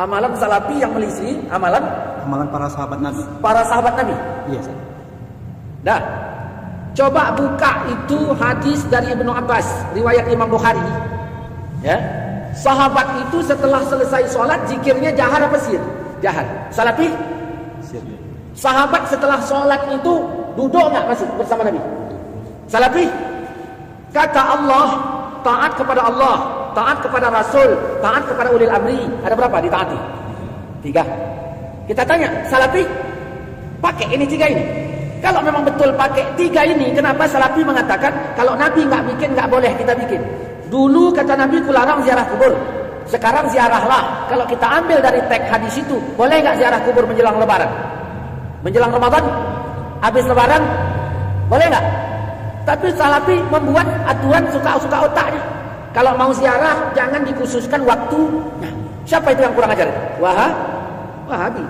Amalan salafi yang melisih amalan para sahabat Nabi. Para sahabat Nabi. Iya. Dah. Coba buka itu hadis dari Ibnu Abbas, riwayat Imam Bukhari. Ya. Sahabat itu setelah selesai sholat zikirnya jahar apa sir? Jahar. Salafi? Sir. Sahabat setelah sholat itu duduk enggak masih bersama Nabi? Salafi? Kata Allah, taat kepada Allah, taat kepada Rasul, taat kepada ulil amri. Ada berapa ditaati? 3. Kita tanya, salafi? Pakai ini 3 ini. Kalau memang betul pakai 3 ini, kenapa salafi mengatakan kalau Nabi nggak bikin, nggak boleh kita bikin? Dulu kata Nabi, kularang ziarah kubur. Sekarang ziarahlah. Kalau kita ambil dari teks hadis itu, boleh nggak ziarah kubur menjelang Lebaran? Menjelang Ramadan? Habis Lebaran? Boleh nggak? Tapi salafi membuat aturan suka-suka otaknya. Kalau mau ziarah, jangan dikhususkan waktu. Nah, siapa itu yang kurang ajar? Wahabi.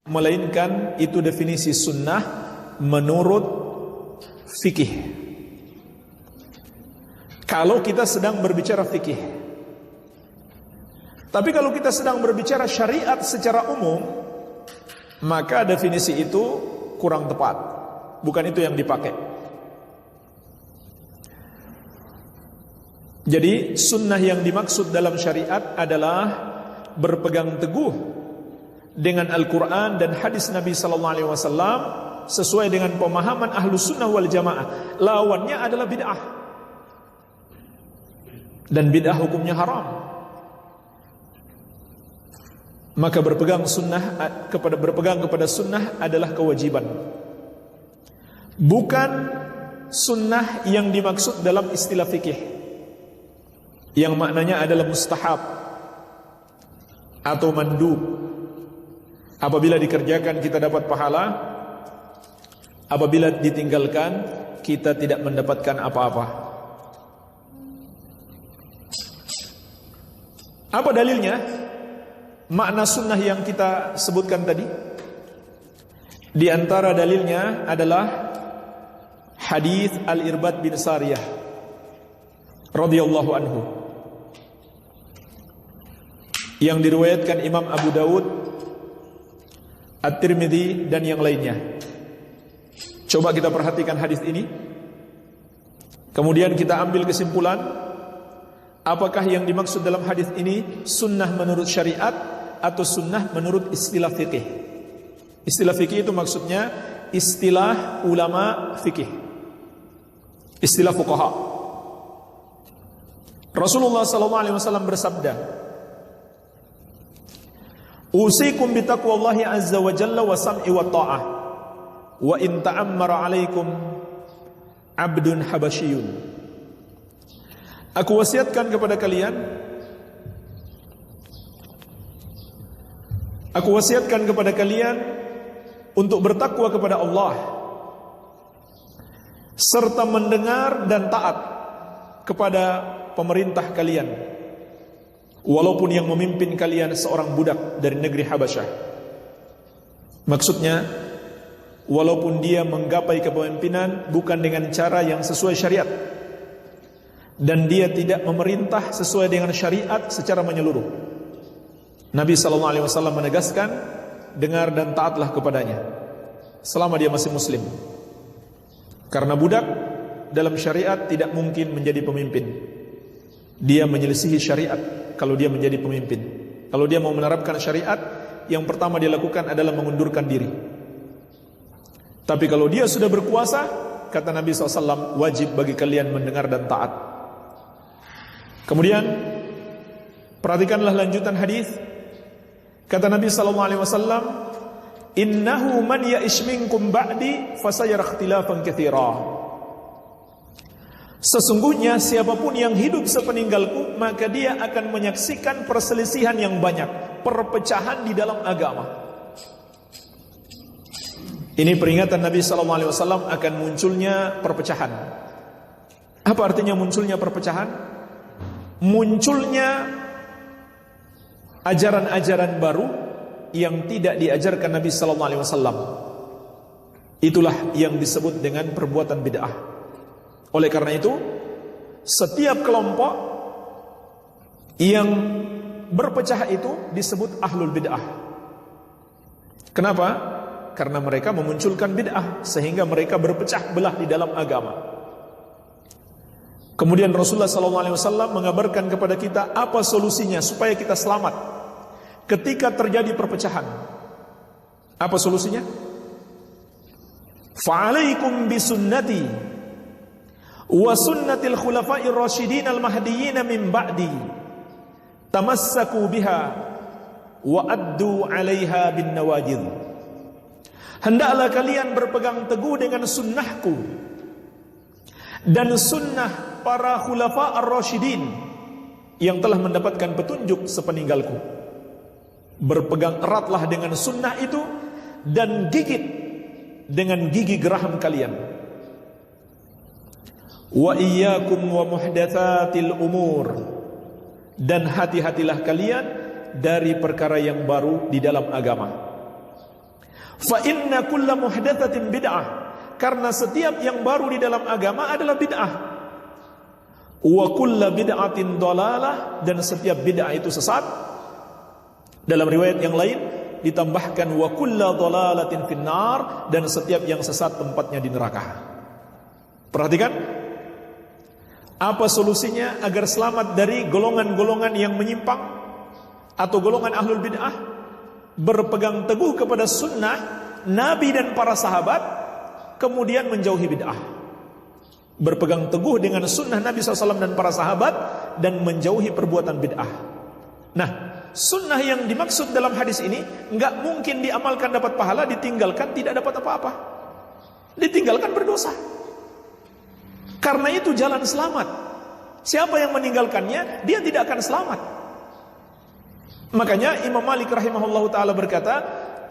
Melainkan itu definisi sunnah menurut fikih. Kalau kita sedang berbicara fikih. Tapi kalau kita sedang berbicara syariat secara umum, maka definisi itu kurang tepat. Bukan itu yang dipakai. Jadi sunnah yang dimaksud dalam syariat adalah berpegang teguh dengan Al-Quran dan hadis Nabi SAW sesuai dengan pemahaman Ahlus Sunnah wal Jamaah. Lawannya adalah bid'ah, dan bid'ah hukumnya haram. Maka berpegang kepada sunnah adalah kewajiban, bukan sunnah yang dimaksud dalam istilah fikih, yang maknanya adalah mustahab atau mandub. Apabila dikerjakan kita dapat pahala, apabila ditinggalkan kita tidak mendapatkan apa-apa. Apa dalilnya? Makna sunnah yang kita sebutkan tadi. Di antara dalilnya adalah hadis Al-Irbad bin Sariyah radhiyallahu anhu yang diriwayatkan Imam Abu Dawud, At-Tirmidzi dan yang lainnya. Coba kita perhatikan hadis ini. Kemudian kita ambil kesimpulan, apakah yang dimaksud dalam hadis ini sunnah menurut syariat atau sunnah menurut istilah fikih. Istilah fikih itu maksudnya istilah ulama fikih, istilah fuqaha. Rasulullah SAW bersabda, usikum bitaqwallahi azza wa jalla wa sam'i wa ta'ah wa in ta'ammara alaikum abdun habasyiyun. Aku wasiatkan kepada kalian untuk bertakwa kepada Allah serta mendengar dan taat kepada pemerintah kalian, walaupun yang memimpin kalian seorang budak dari negeri Habasyah. Maksudnya, walaupun dia menggapai kepemimpinan bukan dengan cara yang sesuai syariat, dan dia tidak memerintah sesuai dengan syariat secara menyeluruh. Nabi SAW menegaskan, dengar dan taatlah kepadanya selama dia masih muslim. Karena budak dalam syariat tidak mungkin menjadi pemimpin. Dia menyelisihi syariat kalau dia menjadi pemimpin. Kalau dia mau menerapkan syariat, yang pertama dia lakukan adalah mengundurkan diri. Tapi kalau dia sudah berkuasa, kata Nabi SAW, wajib bagi kalian mendengar dan taat. Kemudian perhatikanlah lanjutan hadis. Kata Nabi SAW, innahu man ya'ish minkum ba'di fasayara ikhtilafan katsira. Sesungguhnya siapapun yang hidup sepeninggalku, maka dia akan menyaksikan perselisihan yang banyak, perpecahan di dalam agama. Ini peringatan Nabi SAW akan munculnya perpecahan. Apa artinya munculnya perpecahan? Munculnya ajaran-ajaran baru yang tidak diajarkan Nabi SAW. Itulah yang disebut dengan perbuatan bid'ah. Oleh karena itu, Setiap kelompok yang berpecah itu disebut ahlul bid'ah. Kenapa? Karena mereka memunculkan bid'ah sehingga mereka berpecah belah di dalam agama. Kemudian Rasulullah SAW mengabarkan kepada kita apa solusinya supaya kita selamat ketika terjadi perpecahan. Apa solusinya? Fa'alaikum bisunnati wa sunnatil khulafa'ir rasyidin al-mahdiyyin min ba'di tamassaku biha wa addu 'alaiha bin nawajid. Hendaklah kalian berpegang teguh dengan sunnahku dan sunnah para khulafa ar-rasyidin yang telah mendapatkan petunjuk sepeninggalku. Berpegang eratlah dengan sunnah itu dan gigit dengan gigi geraham kalian. Wa iyyakum wa muhdatsatil umur, dan hati-hatilah kalian dari perkara yang baru di dalam agama. Fa inna kulla muhdatsatin bid'ah, karena setiap yang baru di dalam agama adalah bid'ah. Wa kulla bid'atin dhalalah, dan setiap bid'ah itu sesat. Dalam riwayat yang lain ditambahkan wa kulla dhalalatin finnar, dan setiap yang sesat tempatnya di neraka. Perhatikan, apa solusinya agar selamat dari golongan-golongan yang menyimpang atau golongan ahlul bid'ah? Berpegang teguh kepada sunnah Nabi dan para sahabat, kemudian menjauhi bid'ah. Berpegang teguh dengan sunnah Nabi SAW dan para sahabat, dan menjauhi perbuatan bid'ah. Nah, sunnah yang dimaksud dalam hadis ini enggak mungkin diamalkan dapat pahala, ditinggalkan tidak dapat apa-apa. Ditinggalkan berdosa. Karena itu jalan selamat. Siapa yang meninggalkannya, dia tidak akan selamat. Makanya Imam Malik rahimahullahu ta'ala berkata,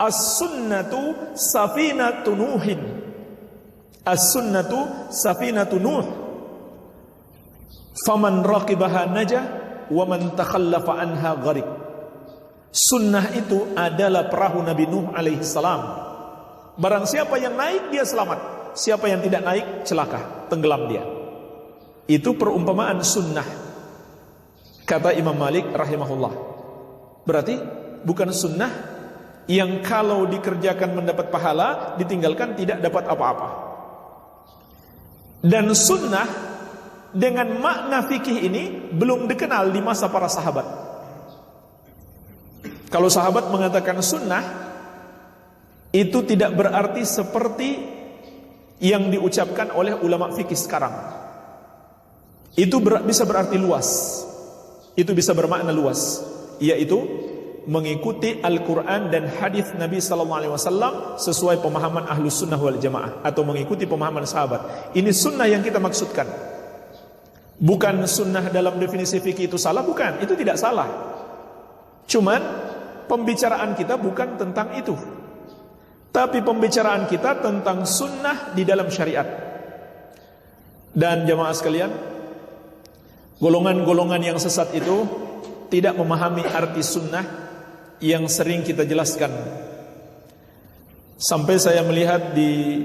as-sunnatu safinatu nuhin. As-sunnatu safinatu nuh. Faman raqibaha najah, wa man takhallafa anha gharik. Sunnah itu adalah perahu Nabi Nuh alaihi salam. Barang siapa yang naik, dia selamat. Siapa yang tidak naik, celaka, tenggelam dia. Itu perumpamaan sunnah, kata Imam Malik rahimahullah. Berarti bukan sunnah yang kalau dikerjakan mendapat pahala, ditinggalkan tidak dapat apa-apa. Dan sunnah dengan makna fikih ini belum dikenal di masa para sahabat. Kalau sahabat mengatakan sunnah, itu tidak berarti seperti yang diucapkan oleh ulama fikih sekarang. Itu bisa berarti luas. Itu bisa bermakna luas, yaitu mengikuti Al-Quran dan hadis Nabi SAW sesuai pemahaman Ahlus Sunnah wal Jamaah, atau mengikuti pemahaman sahabat. Ini sunnah yang kita maksudkan. Bukan sunnah dalam definisi fikih itu salah, bukan, itu tidak salah. Cuman pembicaraan kita bukan tentang itu, tapi pembicaraan kita tentang sunnah di dalam syariat. Dan jamaah sekalian, golongan-golongan yang sesat itu tidak memahami arti sunnah yang sering kita jelaskan. Sampai saya melihat di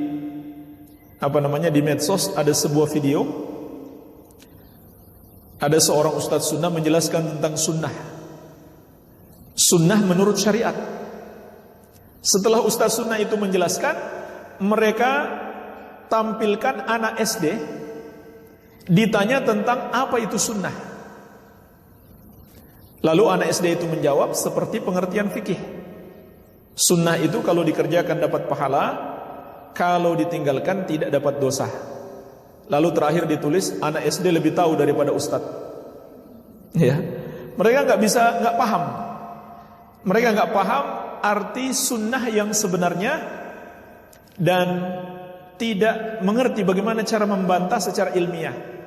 di medsos ada sebuah video, ada seorang ustadz sunnah menjelaskan tentang sunnah. Sunnah menurut syariat. Setelah ustadz sunnah itu menjelaskan, mereka tampilkan anak SD, ditanya tentang apa itu sunnah. Lalu anak SD itu menjawab seperti pengertian fikih. Sunnah itu kalau dikerjakan dapat pahala, kalau ditinggalkan tidak dapat dosa. Lalu terakhir ditulis, anak SD lebih tahu daripada ustadz. Ya, mereka nggak paham. Mereka nggak paham arti sunnah yang sebenarnya, dan tidak mengerti bagaimana cara membantah secara ilmiah.